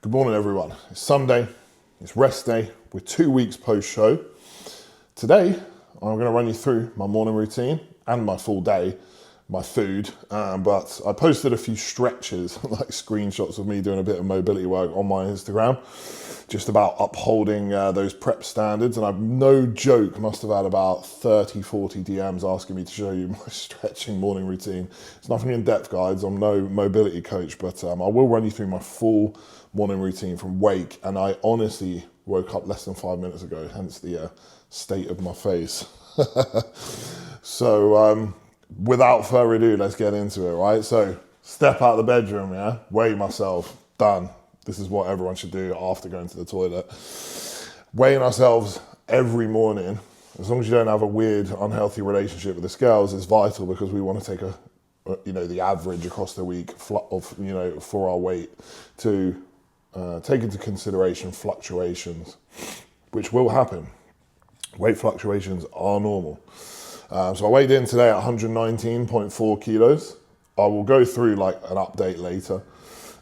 Good morning, everyone. It's Sunday, it's rest day. We're 2 weeks post-show. Today, I'm going to run you through my morning routine and my full day, my food. But I posted a few stretches, like screenshots of me doing a bit of mobility work on my Instagram, just about upholding those prep standards. And I've no joke, must have had about 30, 40 DMs asking me to show you my stretching morning routine. It's nothing in depth, guys. I'm no mobility coach, but I will run you through my full morning routine from wake. And I honestly woke up less than 5 minutes ago, hence the state of my face. So without further ado, let's get into it, right? So step out of the bedroom, yeah? Weigh myself, done. This is what everyone should do after going to the toilet. Weighing ourselves every morning, as long as you don't have a weird, unhealthy relationship with the scales, is vital because we want to take the average across the week of, for our weight to take into consideration fluctuations, which will happen. Weight fluctuations are normal. So I weighed in today at 119.4 kilos. I will go through like an update later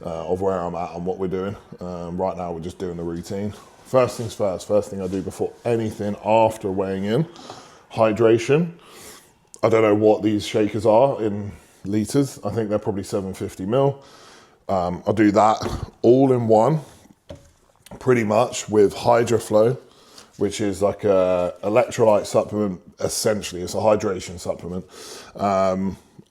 of where I'm at and what we're doing. Right now we're just doing the routine. First things first, first thing I do before anything after weighing in, hydration. I don't know what these shakers are in litres. I think they're probably 750 ml. I'll do that all in one, pretty much, with HydroFlow, which is like a electrolyte supplement. Essentially, it's a hydration supplement.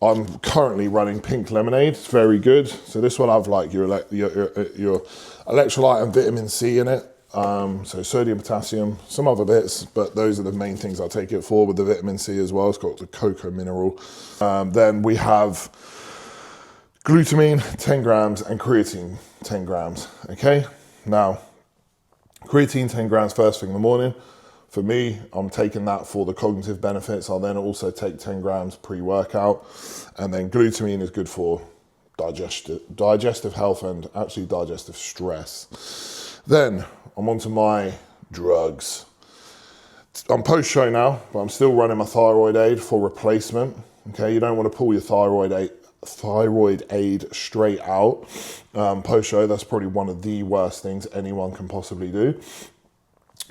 I'm currently running pink lemonade. It's very good. So this will have like your electrolyte and vitamin C in it. So sodium, potassium, some other bits, but those are the main things I take it for, with the vitamin C as well. It's got the cocoa mineral. Then we have glutamine, 10 grams, and creatine, 10 grams. Okay, now creatine, 10 grams first thing in the morning. For me, I'm taking that for the cognitive benefits. I'll then also take 10 grams pre-workout. And then glutamine is good for digestive health and actually digestive stress. Then I'm onto my drugs. I'm post-show now, but I'm still running my thyroid aid for replacement. Okay, you don't want to pull your thyroid aid straight out. Post-show, that's probably one of the worst things anyone can possibly do.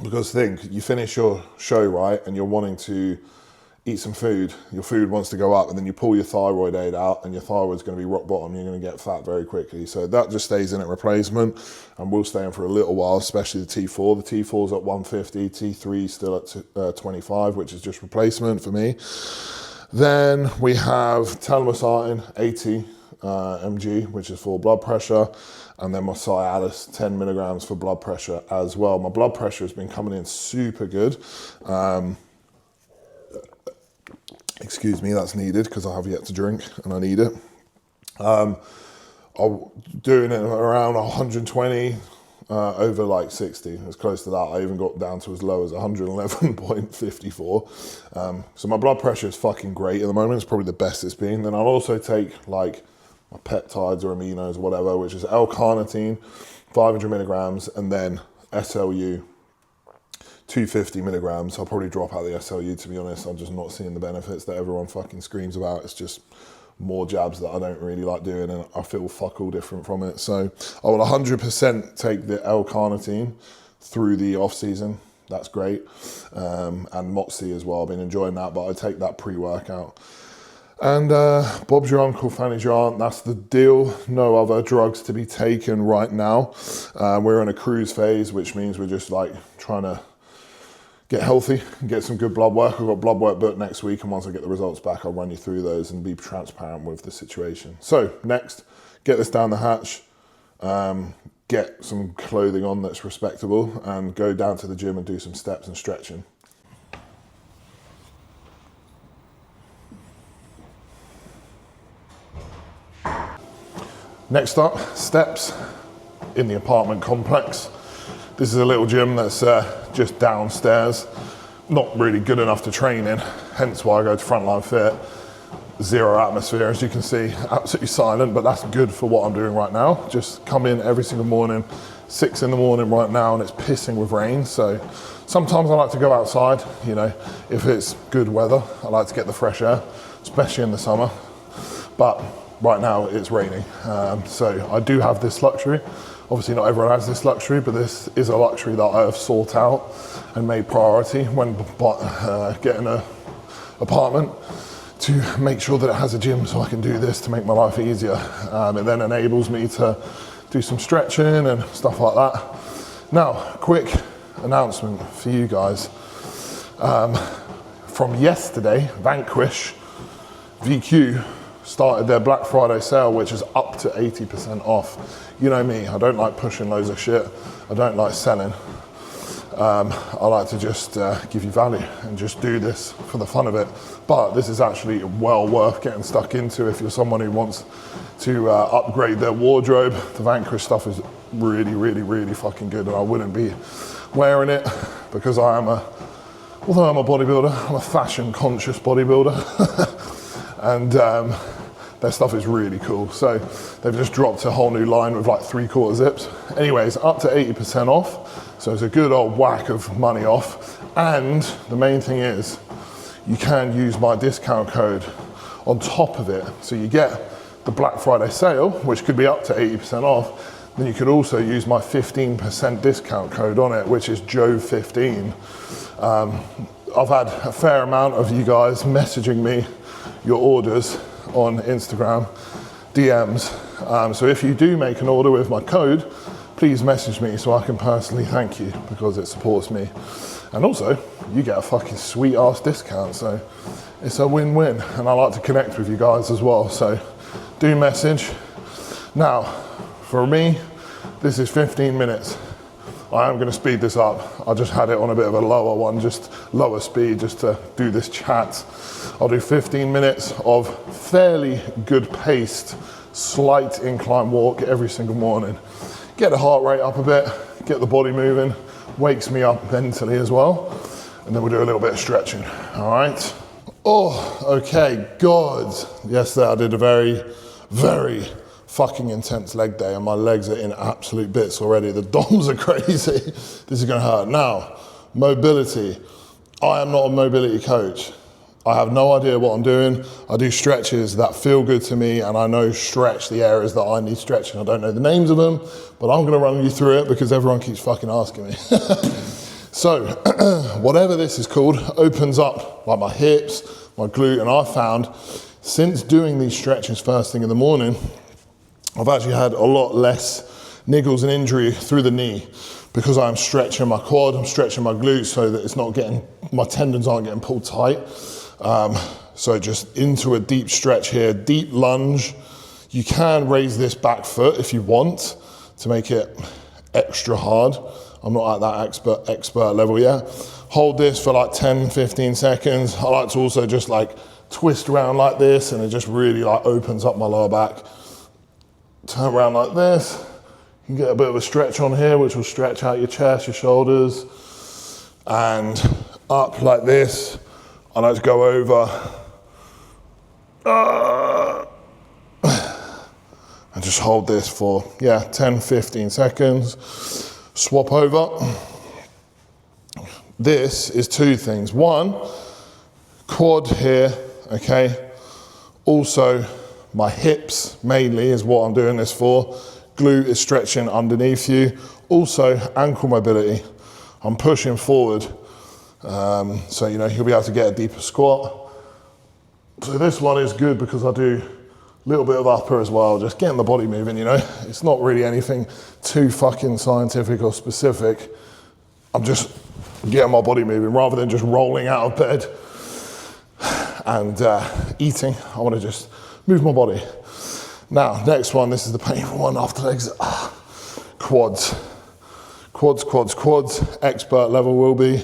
Because think, you finish your show, right, and you're wanting to eat some food, your food wants to go up, and then you pull your thyroid aid out and your thyroid's going to be rock bottom, you're going to get fat very quickly. So that just stays in at replacement and will stay in for a little while, especially the T4. The T4's at 150, T3 still at 25, which is just replacement for me. Then we have telmisartan, 80 mg, which is for blood pressure. And then my Cialis, 10 milligrams for blood pressure as well. My blood pressure has been coming in super good. Excuse me, that's needed because I have yet to drink and I need it. I'm doing it around 120 over like 60. It's close to that. I even got down to as low as 111.54. So my blood pressure is fucking great at the moment. It's probably the best it's been. Then I'll also take like my peptides or aminos or whatever, which is L-carnitine, 500 milligrams, and then SLU, 250 milligrams. I'll probably drop out the SLU, to be honest. I'm just not seeing the benefits that everyone fucking screams about. It's just more jabs that I don't really like doing, and I feel fuck all different from it. So I will 100% take the L-carnitine through the off-season. That's great. And Moxie as well. I've been enjoying that, but I take that pre-workout. And Bob's your uncle, Fanny's your aunt. That's the deal. No other drugs to be taken right now. We're in a cruise phase, which means we're just like trying to get healthy and get some good blood work. I've got blood work booked next week, and once I get the results back, I'll run you through those and be transparent with the situation. So next, get this down the hatch, get some clothing on that's respectable, and go down to the gym and do some steps and stretching. Next up, steps in the apartment complex. This is a little gym that's just downstairs. Not really good enough to train in, hence why I go to Frontline Fit. Zero atmosphere, as you can see, absolutely silent, but that's good for what I'm doing right now. Just come in every single morning, 6 in the morning right now, and it's pissing with rain. So sometimes I like to go outside, if it's good weather. I like to get the fresh air, especially in the summer. But right now it's raining, so I do have this luxury Obviously not everyone has this luxury, but this is a luxury that I have sought out and made priority when getting an apartment, to make sure that it has a gym so I can do this to make my life easier. It then enables me to do some stretching and stuff like that. Now, quick announcement for you guys. From yesterday, Vanquish VQ started their Black Friday sale, which is up to 80% off. You know me, I don't like pushing loads of shit. I don't like selling. I like to just give you value and just do this for the fun of it. But this is actually well worth getting stuck into if you're someone who wants to upgrade their wardrobe. The Vanquish stuff is really, really, really fucking good, and I wouldn't be wearing it because although I'm a bodybuilder, I'm a fashion conscious bodybuilder. And their stuff is really cool. So they've just dropped a whole new line with like 3/4 zips. Anyways, up to 80% off. So it's a good old whack of money off. And the main thing is, you can use my discount code on top of it. So you get the Black Friday sale, which could be up to 80% off. Then you could also use my 15% discount code on it, which is Joe15. I've had a fair amount of you guys messaging me your orders on Instagram DMs. So if you do make an order with my code, please message me so I can personally thank you, because it supports me. And also, you get a fucking sweet ass discount, so it's a win-win. And I like to connect with you guys as well, so do message. Now, for me, this is 15 minutes. I am going to speed this up. I just had it on a bit of a lower one, just lower speed, just to do this chat. I'll do 15 minutes of fairly good paced, slight incline walk every single morning. Get the heart rate up a bit, get the body moving, wakes me up mentally as well. And then we'll do a little bit of stretching, all right? Oh, okay, good. Yesterday I did a very, very fucking intense leg day, and my legs are in absolute bits already. The DOMs are crazy. This is gonna hurt. Now, mobility. I am not a mobility coach. I have no idea what I'm doing. I do stretches that feel good to me, and I know stretch the areas that I need stretching. I don't know the names of them, but I'm gonna run you through it because everyone keeps fucking asking me. So, whatever this is called, opens up like my hips, my glute, and I found since doing these stretches first thing in the morning, I've actually had a lot less niggles and injury through the knee because I'm stretching my quad, I'm stretching my glutes so that it's not getting, my tendons aren't getting pulled tight. So just into a deep stretch here, deep lunge. You can raise this back foot if you want to make it extra hard. I'm not at that expert level yet. Hold this for like 10, 15 seconds. I like to also just like twist around like this, and it just really like opens up my lower back. Turn around like this. You can get a bit of a stretch on here, which will stretch out your chest, your shoulders, and up like this. I like to go over and just hold this for 10, 15 seconds. Swap over. This is two things. One, quad here, okay? Also, my hips mainly is what I'm doing this for. Glute is stretching underneath you. Also, ankle mobility. I'm pushing forward. So, you know, you'll be able to get a deeper squat. So this one is good because I do a little bit of upper as well, just getting the body moving, you know. It's not really anything too fucking scientific or specific. I'm just getting my body moving rather than just rolling out of bed and eating. I want to just move my body. Now, next one, this is the painful one after legs. Quads. Quads. Expert level will be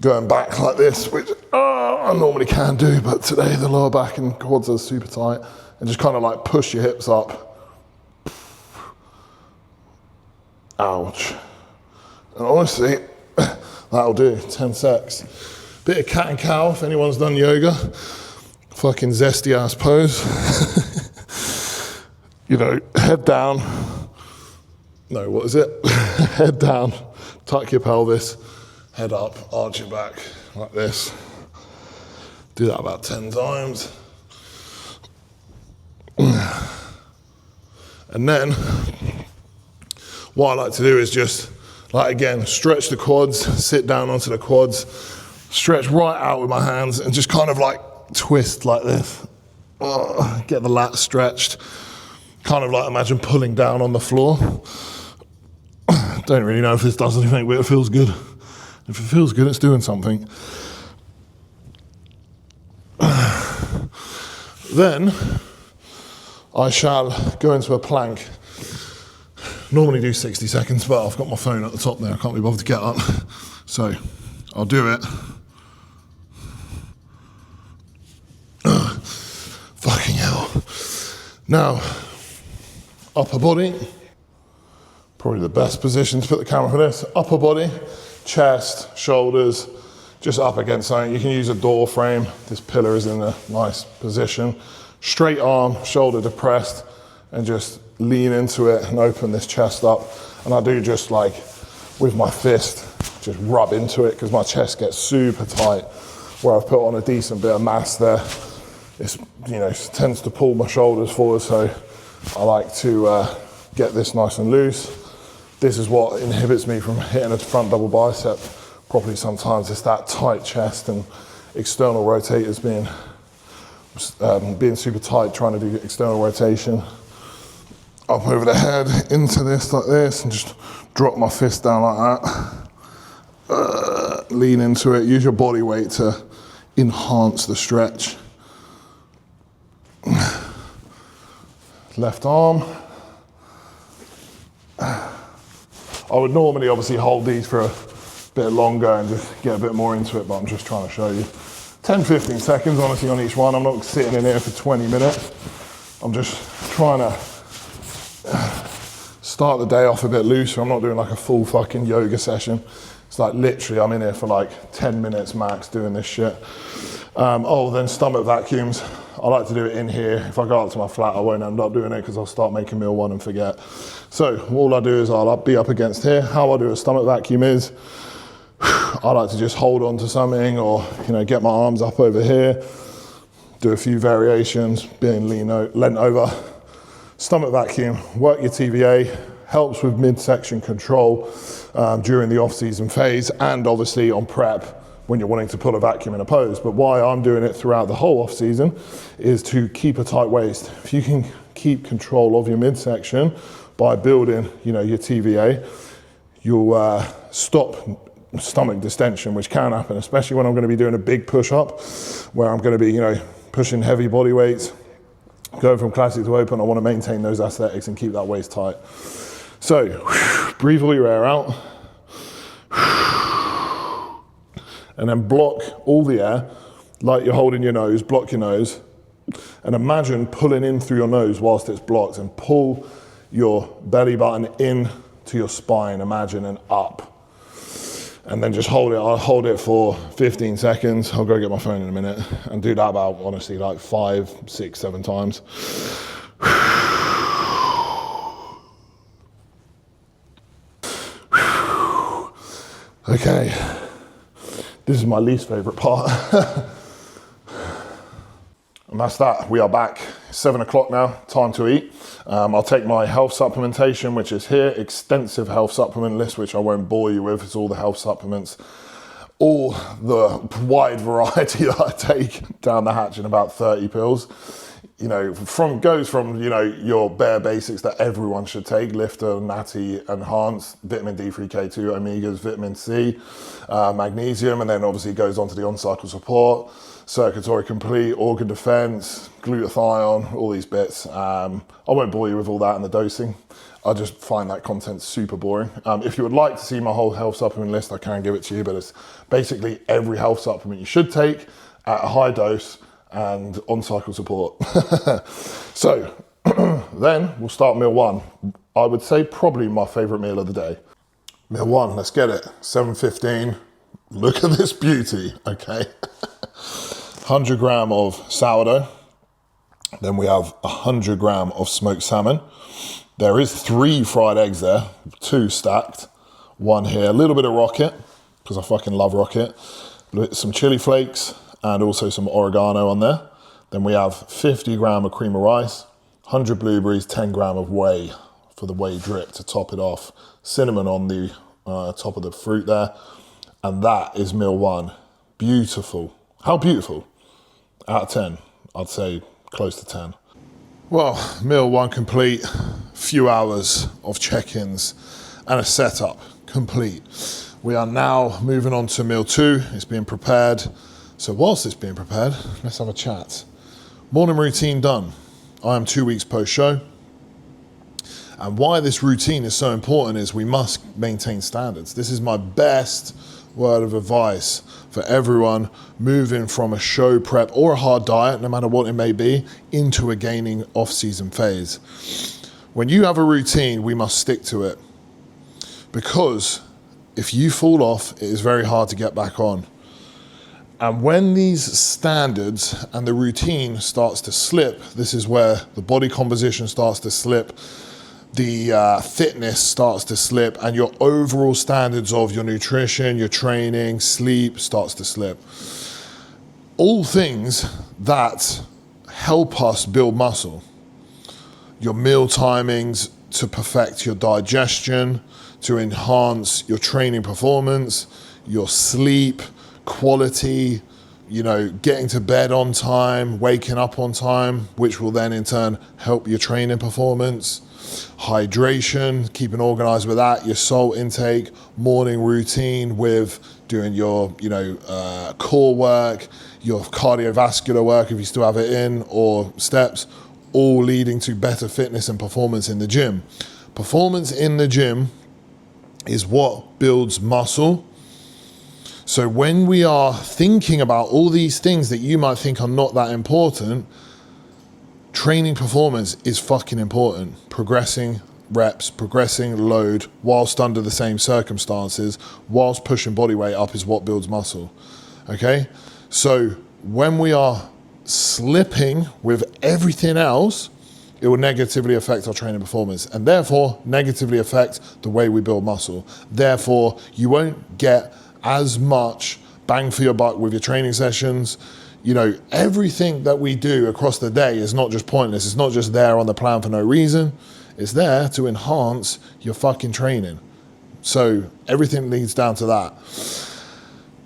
going back like this, which I normally can do, but today the lower back and quads are super tight. And just kind of like push your hips up. Ouch. And honestly, that'll do, 10 secs. Bit of cat and cow if anyone's done yoga. Fucking zesty ass pose. You know, head down. No, what is it? Head down, tuck your pelvis, head up, arch your back like this. Do that about 10 times. And then what I like to do is just, like again, stretch the quads, sit down onto the quads, stretch right out with my hands and just kind of like twist like this. Get the lats stretched. Kind of like imagine pulling down on the floor. Don't really know if this does anything, but it feels good. If it feels good, it's doing something. Then I shall go into a plank. Normally do 60 seconds, but I've got my phone at the top there. I can't be bothered to get up. So I'll do it. Fucking hell. Now, upper body. Probably the best position to put the camera for this. Upper body, chest, shoulders, just up against something. You can use a door frame. This pillar is in a nice position. Straight arm, shoulder depressed, and just lean into it and open this chest up. And I do just like with my fist, just rub into it because my chest gets super tight where I've put on a decent bit of mass there. It's, you know, tends to pull my shoulders forward, so I like to get this nice and loose. This is what inhibits me from hitting a front double bicep properly sometimes. It's that tight chest and external rotators being super tight, trying to do external rotation. Up over the head, into this like this, and just drop my fist down like that. Lean into it, use your body weight to enhance the stretch. Left arm. I would normally obviously hold these for a bit longer and just get a bit more into it, but I'm just trying to show you. 10-15 seconds honestly on each one. I'm not sitting in here for 20 minutes. I'm just trying to start the day off a bit looser. I'm not doing like a full fucking yoga session. It's like literally I'm in here for like 10 minutes max doing this shit. Then stomach vacuums. I like to do it in here. If I go up to my flat, I won't end up doing it because I'll start making meal one and forget. So all I do is I'll be up against here. How I do a stomach vacuum is I like to just hold on to something or, you know, get my arms up over here, do a few variations, being leant over. Stomach vacuum, work your TVA, helps with midsection control during the off-season phase and obviously on prep when you're wanting to put a vacuum in a pose. But why I'm doing it throughout the whole off-season is to keep a tight waist. If you can keep control of your midsection by building, you know, your TVA, you'll stop stomach distension, which can happen, especially when I'm going to be doing a big push-up, where I'm going to be, you know, pushing heavy body weights, going from classic to open. I want to maintain those aesthetics and keep that waist tight. So, breathe all your air out. And then block all the air, like you're holding your nose, block your nose, and imagine pulling in through your nose whilst it's blocked, and pull your belly button in to your spine, imagine, and up. And then just hold it. I'll hold it for 15 seconds. I'll go get my phone in a minute and do that about, honestly, like 5, 6, 7 times. Okay. This is my least favorite part. And that's that. We are back. 7 o'clock now, time to eat. I'll take my health supplementation, which is here, extensive health supplement list, which I won't bore you with. It's all the health supplements, all the wide variety that I take down the hatch in about 30 pills. You know, goes from, you know, your bare basics that everyone should take, Lifter, Natty, Enhanced, vitamin D3, K2, Omegas, vitamin C, magnesium, and then obviously goes on to the on-cycle support, circulatory complete, organ defense, glutathione, all these bits. I won't bore you with all that and the dosing. I just find that content super boring. If you would like to see my whole health supplement list, I can give it to you, but it's basically every health supplement you should take at a high dose and on-cycle support. So then we'll start meal one. I would say probably my favorite meal of the day. Meal one, let's get it. 7:15. Look at this beauty, okay? 100 gram of sourdough. Then we have 100 gram of smoked salmon. There is 3 fried eggs there, 2 stacked, 1 here. A little bit of rocket, because I fucking love rocket. Some chili flakes, and also some oregano on there. Then we have 50 gram of cream of rice, 100 blueberries, 10 gram of whey. for the whey drip to top it off. Cinnamon on the top of the fruit there. And that is meal one. Beautiful. How beautiful? Out of 10, I'd say close to 10. Well, meal one complete. Few hours of check-ins and a setup complete. We are now moving on to meal two. It's being prepared. So whilst it's being prepared, let's have a chat. Morning routine done. I am 2 weeks post-show. And why this routine is so important is we must maintain standards. This is my best word of advice for everyone moving from a show prep or a hard diet, no matter what it may be, into a gaining off-season phase. When you have a routine, we must stick to it. Because if you fall off, it is very hard to get back on. And when these standards and the routine starts to slip, this is where the body composition starts to slip, the fitness starts to slip, and your overall standards of your nutrition, your training, sleep starts to slip. All things that help us build muscle. Your meal timings to perfect your digestion, to enhance your training performance, your sleep quality, getting to bed on time, waking up on time, which will then in turn help your training performance. Hydration, keeping organized with that, your salt intake, morning routine with doing your, core work, your cardiovascular work if you still have it in, or steps, all leading to better fitness and performance in the gym. Performance in the gym is what builds muscle. So when we are thinking about all these things that you might think are not that important, training performance is fucking important. Progressing reps, progressing load, whilst under the same circumstances, whilst pushing body weight up is what builds muscle, okay? So when we are slipping with everything else, it will negatively affect our training performance and therefore negatively affect the way we build muscle. Therefore, you won't get as much bang for your buck with your training sessions. Everything that we do across the day is not just pointless. It's not just there on the plan for no reason. It's there to enhance your fucking training. So everything leads down to that.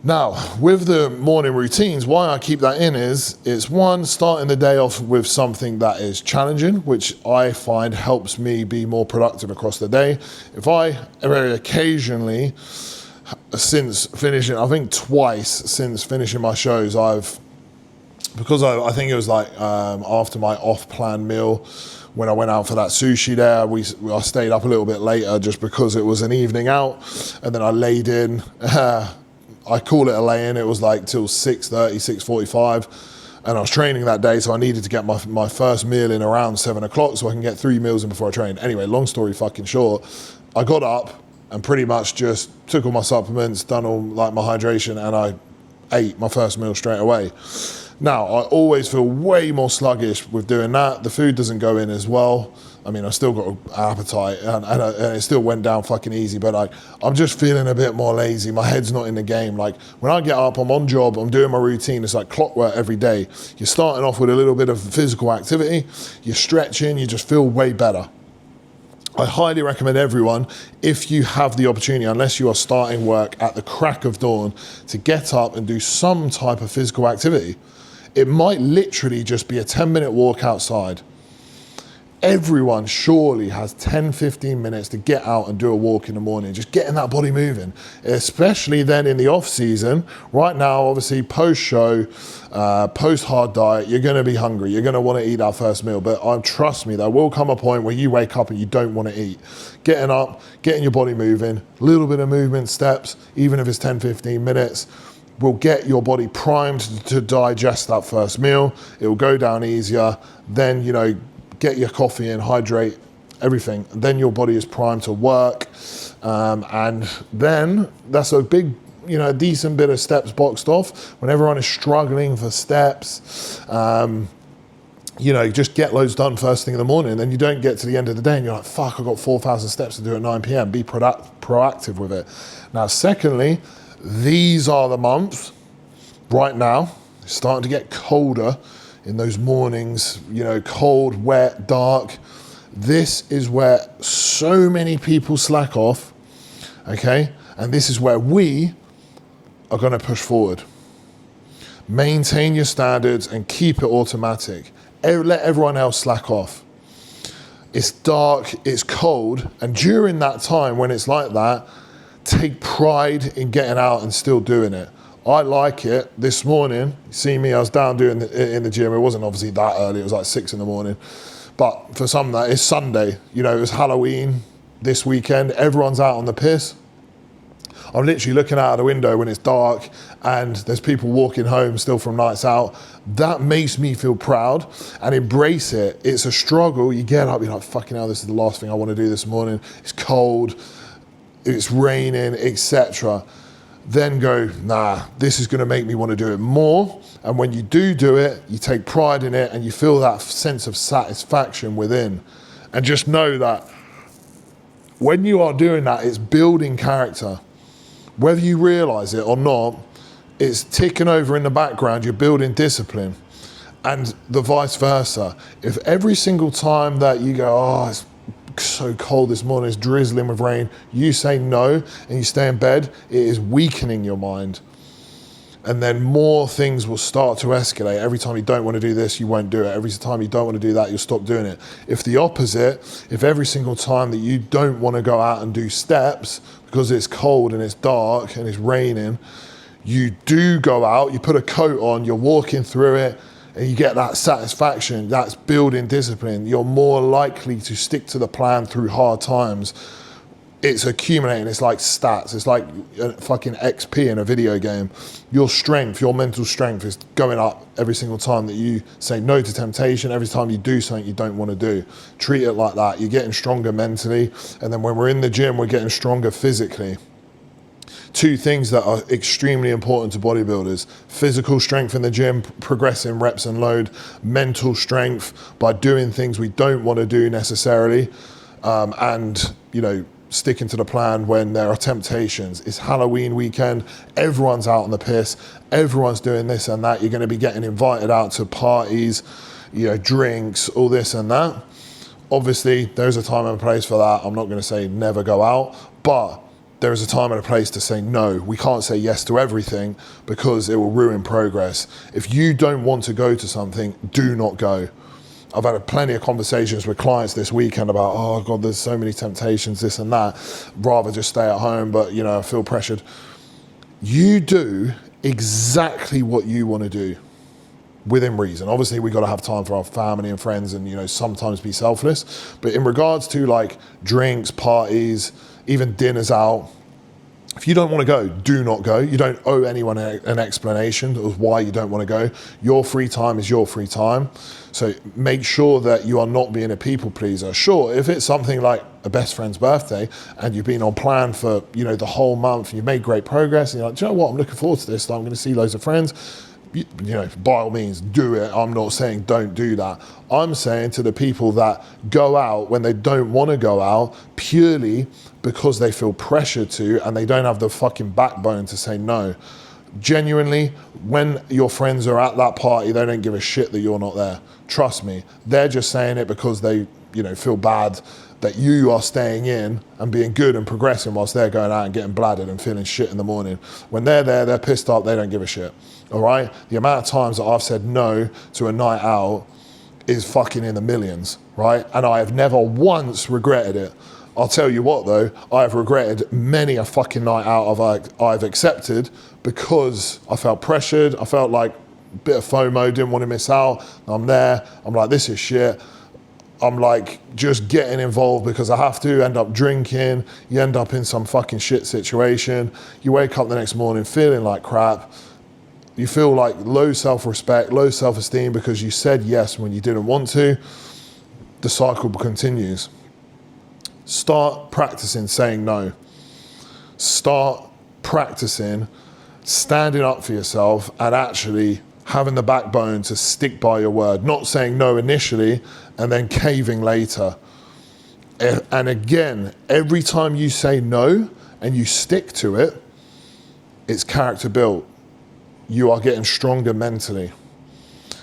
Now, with the morning routines, why I keep that in is, it's one, starting the day off with something that is challenging, which I find helps me be more productive across the day. If I very occasionally, since finishing, I think twice since finishing my shows, because I think it was like after my off-plan meal, when I went out for that sushi there, I stayed up a little bit later just because it was an evening out, and then I laid in. I call it a lay-in. It was like till 6:30, 6:45, and I was training that day, so I needed to get my first meal in around 7 o'clock so I can get 3 meals in before I train. Anyway, long story fucking short, I got up and pretty much just took all my supplements, done all like my hydration, and I ate my first meal straight away. Now, I always feel way more sluggish with doing that. The food doesn't go in as well. I mean, I still got an appetite and it still went down fucking easy, but I'm just feeling a bit more lazy. My head's not in the game. Like when I get up, I'm on job, I'm doing my routine. It's like clockwork every day. You're starting off with a little bit of physical activity. You're stretching, you just feel way better. I highly recommend everyone, if you have the opportunity, unless you are starting work at the crack of dawn, to get up and do some type of physical activity. It might literally just be a 10-minute walk outside. Everyone surely has 10, 15 minutes to get out and do a walk in the morning, just getting that body moving, especially then in the off season. Right now, obviously post-show, post-hard diet, you're gonna be hungry. You're gonna wanna eat that first meal, but trust me, there will come a point where you wake up and you don't wanna eat. Getting up, getting your body moving, a little bit of movement, steps, even if it's 10, 15 minutes, will get your body primed to digest that first meal. It will go down easier. Then, get your coffee in, hydrate, everything. And then your body is primed to work. And then that's a big, decent bit of steps boxed off. When everyone is struggling for steps, just get loads done first thing in the morning. And then you don't get to the end of the day and you're like, fuck, I've got 4,000 steps to do at 9 p.m. Be proactive with it. Now, secondly, these are the months right now, it's starting to get colder in those mornings, cold, wet, dark. This is where so many people slack off, okay? And this is where we are gonna push forward. Maintain your standards and keep it automatic. Let everyone else slack off. It's dark, it's cold, and during that time when it's like that, take pride in getting out and still doing it. I like it. This morning, see me, I was down doing it in the gym. It wasn't obviously that early, it was like 6 in the morning. But for some of that, it's Sunday. You know, it was Halloween this weekend. Everyone's out on the piss. I'm literally looking out of the window when it's dark and there's people walking home still from nights out. That makes me feel proud and embrace it. It's a struggle. You get up, you're like, fucking hell, this is the last thing I want to do this morning. It's cold, it's raining, etc. Then go, nah, this is going to make me want to do it more. And when you do it, you take pride in it and you feel that sense of satisfaction within. And just know that when you are doing that, it's building character. Whether you realize it or not, it's ticking over in the background, you're building discipline. And the vice versa. If every single time that you go, oh, it's so cold this morning, it's drizzling with rain, you say no and you stay in bed, it is weakening your mind. And then more things will start to escalate. Every time you don't want to do this, you won't do it. Every time you don't want to do that, you'll stop doing it. If the opposite, if every single time that you don't want to go out and do steps because it's cold and it's dark and it's raining, you do go out, you put a coat on, you're walking through it, and you get that satisfaction, that's building discipline. You're more likely to stick to the plan through hard times. It's accumulating, it's like stats, it's like fucking XP in a video game. Your strength, your mental strength is going up every single time that you say no to temptation, every time you do something you don't want to do. Treat it like that. You're getting stronger mentally, and then when we're in the gym, we're getting stronger physically. Two things that are extremely important to bodybuilders: physical strength in the gym, progressing reps and load; mental strength by doing things we don't want to do necessarily, and you know, sticking to the plan when there are temptations. It's Halloween weekend, everyone's out on the piss, everyone's doing this and that. You're going to be getting invited out to parties, you know, drinks, all this and that. Obviously, there's a time and a place for that. I'm not going to say never go out, but there is a time and a place to say no. We can't say yes to everything because it will ruin progress. If you don't want to go to something, do not go. I've had plenty of conversations with clients this weekend about, oh God, there's so many temptations, this and that. Rather just stay at home, but you know, I feel pressured. You do exactly what you want to do within reason. Obviously, we got to have time for our family and friends and, you know, sometimes be selfless. But in regards to like drinks, parties, even dinners out, if you don't want to go, do not go. You don't owe anyone an explanation of why you don't want to go. Your free time is your free time. So make sure that you are not being a people pleaser. Sure, if it's something like a best friend's birthday and you've been on plan for, you know, the whole month and you've made great progress and you're like, do you know what, I'm looking forward to this, I'm going to see loads of friends. You know, by all means, do it. I'm not saying don't do that. I'm saying to the people that go out when they don't want to go out purely because they feel pressured to and they don't have the fucking backbone to say no. Genuinely, when your friends are at that party, they don't give a shit that you're not there. Trust me. They're just saying it because they, you know, feel bad that you are staying in and being good and progressing whilst they're going out and getting bladdered and feeling shit in the morning. When they're there, they're pissed off, they don't give a shit. All right? The amount of times that I've said no to a night out is fucking in the millions, right? And I have never once regretted it. I'll tell you what though, I have regretted many a fucking night out I've accepted because I felt pressured, I felt like a bit of FOMO, didn't want to miss out. I'm there, I'm like, this is shit. I'm like just getting involved because I have to, end up drinking, you end up in some fucking shit situation. You wake up the next morning feeling like crap. You feel like low self-respect, low self-esteem because you said yes when you didn't want to. The cycle continues. Start practicing saying no. Start practicing standing up for yourself and actually having the backbone to stick by your word, not saying no initially and then caving later. And again, every time you say no and you stick to it, it's character built. You are getting stronger mentally.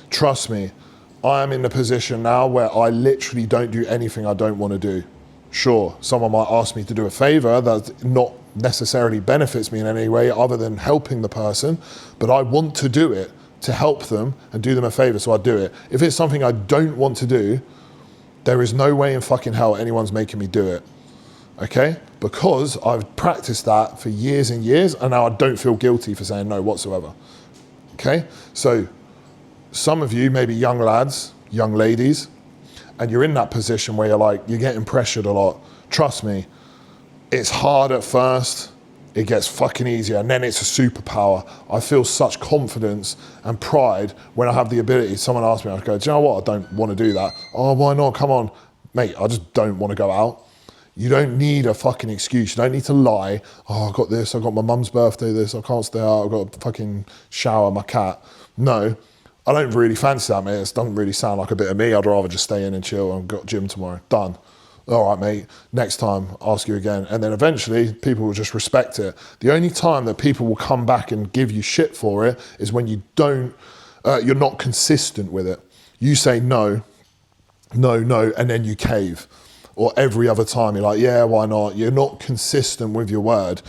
Trust me, I am in a position now where I literally don't do anything I don't want to do. Sure, someone might ask me to do a favor that not necessarily benefits me in any way other than helping the person, but I want to do it to help them and do them a favor, so I do it. If it's something I don't want to do, there is no way in fucking hell anyone's making me do it, okay? Because I've practiced that for years and years, and now I don't feel guilty for saying no whatsoever, okay? So some of you may be young lads, young ladies, and you're in that position where you're getting pressured a lot. Trust me, it's hard at first, it gets fucking easier, and then it's a superpower. I feel such confidence and pride when I have the ability. Someone asks me, I go, do you know what? I don't want to do that. Oh, why not? Come on. Mate, I just don't want to go out. You don't need a fucking excuse. You don't need to lie. Oh, I got this, I got my mum's birthday this, I can't stay out, I've got to fucking shower my cat. No, I don't really fancy that, mate. It doesn't really sound like a bit of me. I'd rather just stay in and chill and got gym tomorrow. Done. All right, mate, next time, ask you again. And then eventually people will just respect it. The only time that people will come back and give you shit for it is when you don't, you're not consistent with it. You say no, and then you cave. Or every other time you're like, yeah, why not? You're not consistent with your word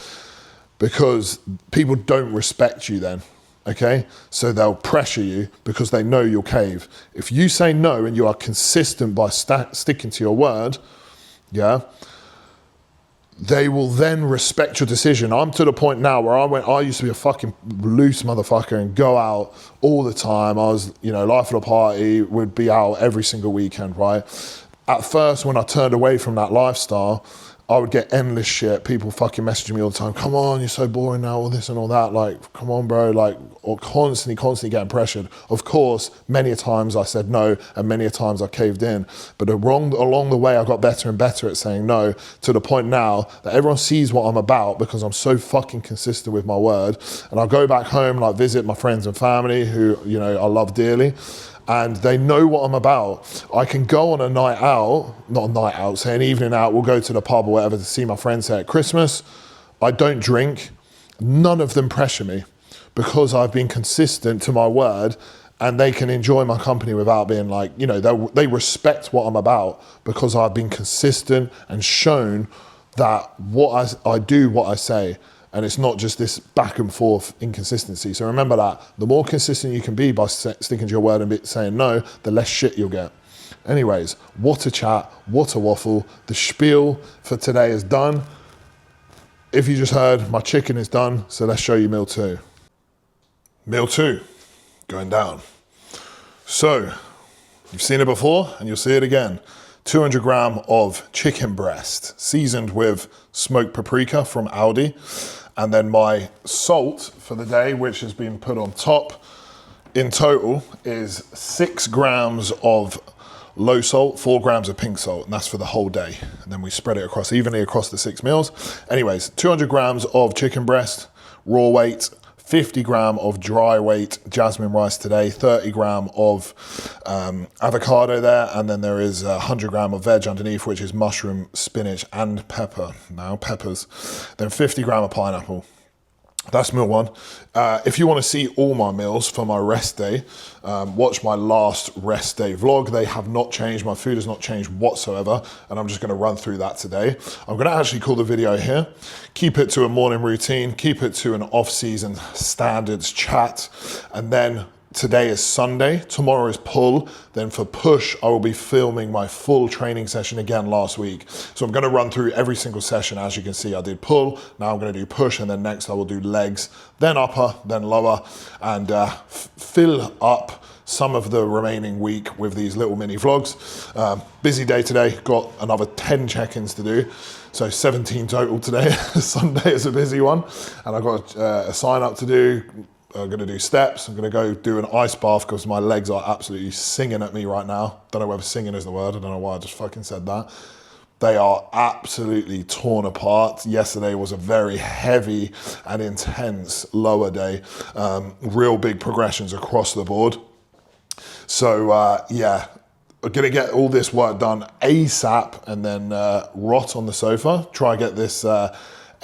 because people don't respect you then, okay? So they'll pressure you because they know you'll cave. If you say no and you are consistent by sticking to your word, yeah, they will then respect your decision. I'm to the point now where I used to be a fucking loose motherfucker and go out all the time. I was, life of the party, would be out every single weekend, right? At first, when I turned away from that lifestyle, I would get endless shit. People fucking messaging me all the time. Come on, you're so boring now, all this and all that. Like, come on, bro. Like, or constantly getting pressured. Of course, many a times I said no, and many a times I caved in. But along the way, I got better and better at saying no, to the point now that everyone sees what I'm about because I'm so fucking consistent with my word. And I'll go back home, visit my friends and family who, I love dearly. And they know what I'm about. I can go on a night out, not a night out, say an evening out, we'll go to the pub or whatever to see my friends say at Christmas. I don't drink. None of them pressure me because I've been consistent to my word and they can enjoy my company without being like, they respect what I'm about because I've been consistent and shown that what I do, what I say. And it's not just this back and forth inconsistency. So remember that. The more consistent you can be by sticking to your word and saying no, the less shit you'll get. Anyways, what a chat, what a waffle. The spiel for today is done. If you just heard, my chicken is done. So let's show you meal two. Meal two, going down. So, you've seen it before and you'll see it again. 200 gram of chicken breast, seasoned with smoked paprika from Aldi. And then my salt for the day, which has been put on top, in total is 6 grams of low salt, 4 grams of pink salt, and that's for the whole day. And then we spread it evenly across the 6 meals. Anyways, 200 grams of chicken breast, raw weight, 50 gram of dry weight jasmine rice today, 30 gram of avocado there, and then there is 100 gram of veg underneath, which is mushroom, spinach, and peppers. Then 50 gram of pineapple. That's meal one. If you want to see all my meals for my rest day, watch my last rest day vlog. They have not changed. My food has not changed whatsoever. And I'm just going to run through that today. I'm going to actually call the video here. Keep it to a morning routine. Keep it to an off-season standards chat. And then today is Sunday, tomorrow is pull. Then for push, I will be filming my full training session again last week. So I'm gonna run through every single session. As you can see, I did pull, now I'm gonna do push, and then next I will do legs, then upper, then lower, and fill up some of the remaining week with these little mini vlogs. Busy day today, got another 10 check-ins to do. So 17 total today. Sunday is a busy one. And I've got a sign up to do. I'm gonna do steps. I'm gonna go do an ice bath because my legs are absolutely singing at me right now. Don't know whether singing is the word. I don't know why I just fucking said that. They are absolutely torn apart. Yesterday was a very heavy and intense lower day. Real big progressions across the board. So yeah, we're gonna get all this work done ASAP and then rot on the sofa. Try and get this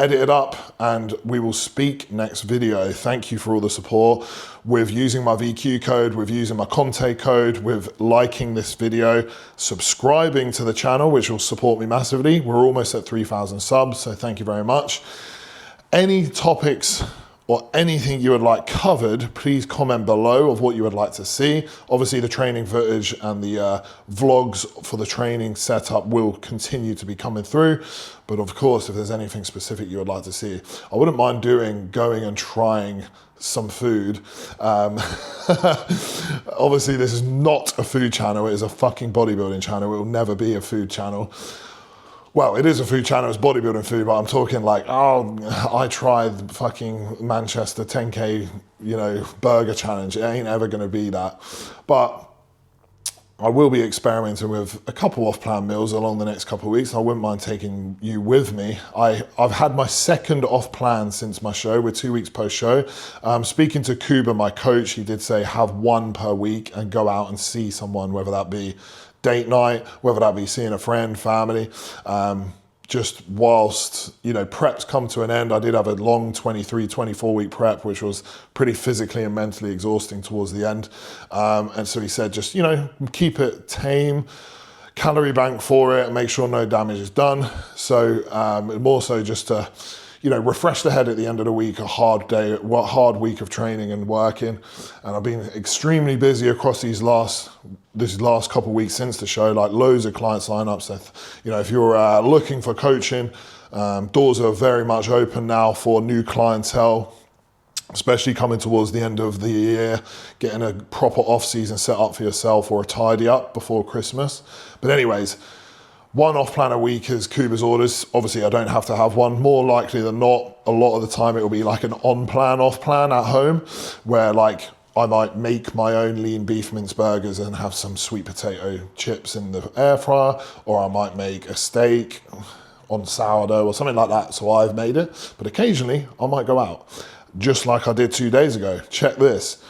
edit it up, and we will speak next video. Thank you for all the support with using my VQ code, with using my Conte code, with liking this video, subscribing to the channel, which will support me massively. We're almost at 3,000 subs, so thank you very much. Any topics or anything you would like covered, please comment below of what you would like to see. Obviously the training footage and the vlogs for the training setup will continue to be coming through. But of course, if there's anything specific you would like to see, I wouldn't mind going and trying some food. Obviously this is not a food channel, it is a fucking bodybuilding channel. It will never be a food channel. Well, it is a food channel, it's bodybuilding food, but I'm talking like, oh, I tried the fucking Manchester 10K, burger challenge. It ain't ever gonna be that. But I will be experimenting with a couple off-plan meals along the next couple of weeks. I wouldn't mind taking you with me. I've had my second off-plan since my show. We're 2 weeks post-show. Speaking to Kuba, my coach, he did say have one per week and go out and see someone, whether that be date night, whether that be seeing a friend, family. Just whilst, preps come to an end, I did have a long 23, 24 week prep, which was pretty physically and mentally exhausting towards the end. And so he said, just, keep it tame, calorie bank for it, and make sure no damage is done. So more so just to, refresh the head at the end of the week, a hard week of training and working. And I've been extremely busy across this last couple of weeks since the show, like loads of client signups. So, if you're looking for coaching, doors are very much open now for new clientele, especially coming towards the end of the year, getting a proper off-season set up for yourself or a tidy up before Christmas. But anyways, one off-plan a week is Kuba's orders. Obviously, I don't have to have one. More likely than not, a lot of the time it will be like an on-plan, off-plan at home, where I might make my own lean beef mince burgers and have some sweet potato chips in the air fryer, or I might make a steak on sourdough or something like that. So I've made it, but occasionally I might go out, just like I did 2 days ago. Check this.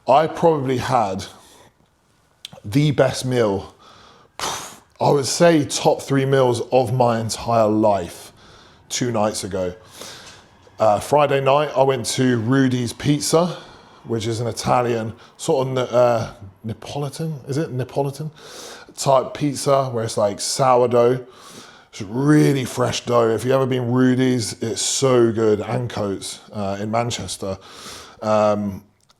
I probably had the best meal, I would say top 3 meals of my entire life 2 nights ago. Friday night, I went to Rudy's Pizza, which is an Italian, sort of Neapolitan type pizza, where it's like sourdough. It's really fresh dough. If you've ever been Rudy's, it's so good. Ancoats in Manchester.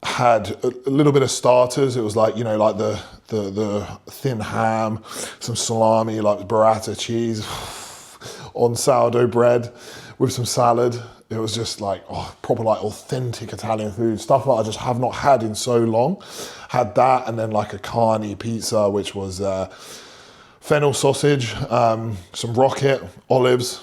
Had a little bit of starters. It was like, like the thin ham, some salami, like burrata cheese on sourdough bread with some salad. It was just like, proper like authentic Italian food, stuff that I just have not had in so long. Had that, and then like a carne pizza, which was fennel sausage, some rocket, olives,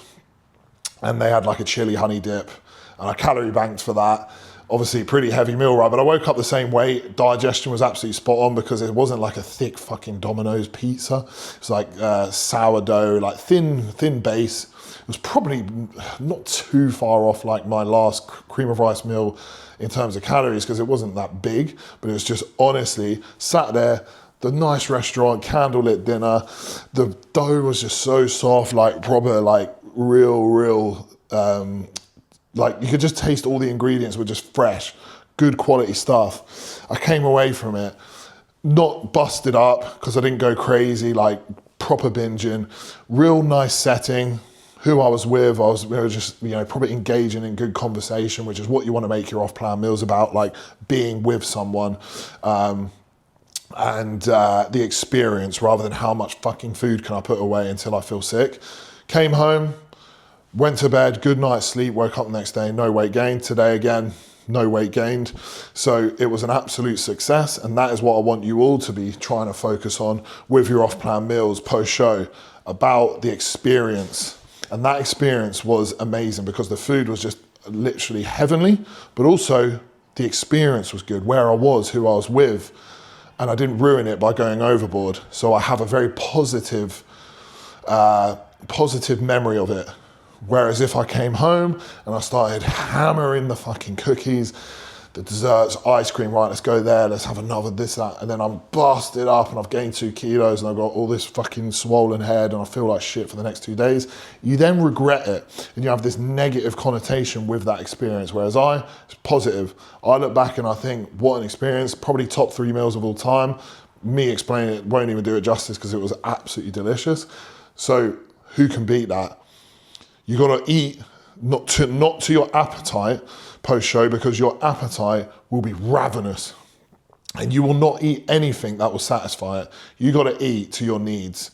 and they had like a chili honey dip, and I calorie banked for that. Obviously pretty heavy meal, right? But I woke up the same way. Digestion was absolutely spot on because it wasn't like a thick fucking Domino's pizza. It's like sourdough, like thin base. It was probably not too far off like my last cream of rice meal in terms of calories because it wasn't that big, but it was just honestly sat there, the nice restaurant, candlelit dinner. The dough was just so soft, like proper, like real, like you could just taste all the ingredients were just fresh, good quality stuff. I came away from it not busted up because I didn't go crazy, like proper binging, real nice setting. Who I was with, we were just, probably engaging in good conversation, which is what you want to make your off-plan meals about, like being with someone and the experience rather than how much fucking food can I put away until I feel sick. Came home, went to bed, good night's sleep, woke up the next day, no weight gained. Today again, no weight gained. So it was an absolute success, and that is what I want you all to be trying to focus on with your off-plan meals post-show, about the experience. And that experience was amazing because the food was just literally heavenly, but also the experience was good, where I was, who I was with, and I didn't ruin it by going overboard. So I have a very positive memory of it. Whereas if I came home and I started hammering the fucking cookies, the desserts, ice cream, right, let's go there, let's have another this, that, and then I'm busted up and I've gained 2 kilos and I've got all this fucking swollen head and I feel like shit for the next 2 days, you then regret it and you have this negative connotation with that experience. Whereas it's positive. I look back and I think, what an experience, probably top 3 meals of all time. Me explaining it won't even do it justice because it was absolutely delicious. So who can beat that? You got to eat not to your appetite post-show, because your appetite will be ravenous and you will not eat anything that will satisfy it. You got to eat to your needs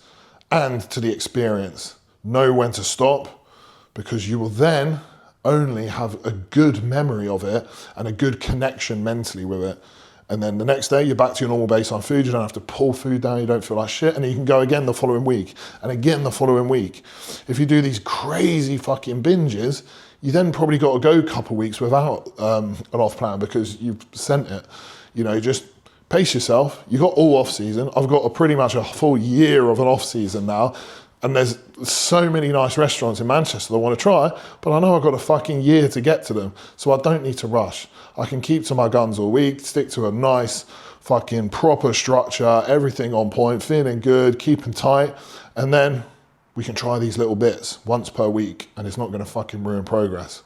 and to the experience. Know when to stop, because you will then only have a good memory of it and a good connection mentally with it. And then the next day, you're back to your normal baseline food. You don't have to pull food down. You don't feel like shit. And then you can go again the following week and again the following week. If you do these crazy fucking binges, you then probably got to go a couple of weeks without an off plan because you've sent it. You know, just pace yourself. You got all off season. I've got pretty much a full year of an off season now. And there's so many nice restaurants in Manchester that I want to try, but I know I've got a fucking year to get to them. So I don't need to rush. I can keep to my guns all week, stick to a nice fucking proper structure, everything on point, feeling good, keeping tight. And then we can try these little bits once per week and it's not going to fucking ruin progress.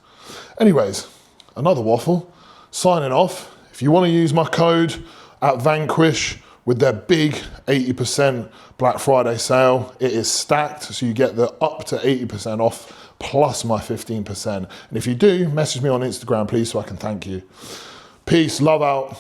Anyways, another waffle. Signing off. If you want to use my code at Vanquish, with their big 80% Black Friday sale, it is stacked, so you get the up to 80% off plus my 15%. And if you do, message me on Instagram, please, so I can thank you. Peace, love out.